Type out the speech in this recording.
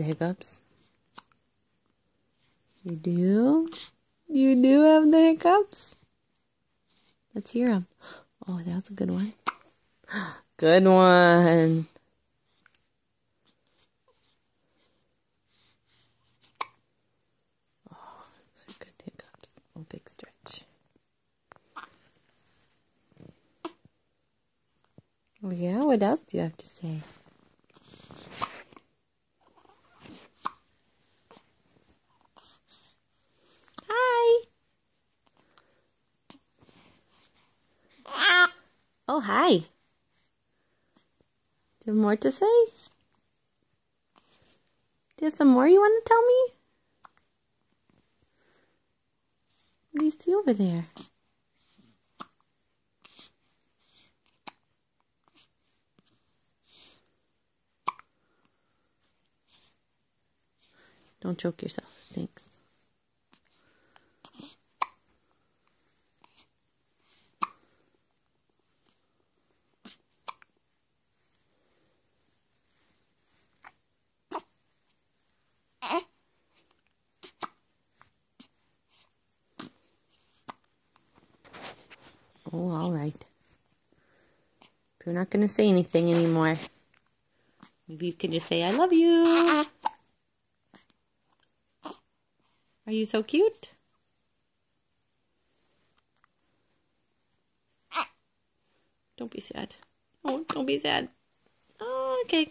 the hiccups? You do? You do have the hiccups? Let's hear them. Oh, that's a good one. Good one. Oh, those are good hiccups. Oh, big stretch. Oh, yeah? What else do you have to say? Hi. Oh, hi. Do you have more to say? Do you have some more you want to tell me? What do you see over there? Don't choke yourself. Thanks. Oh, all right. If you're not going to say anything anymore, maybe you can just say, I love you. Are you so cute? Don't be sad. Oh, don't be sad. Oh, okay.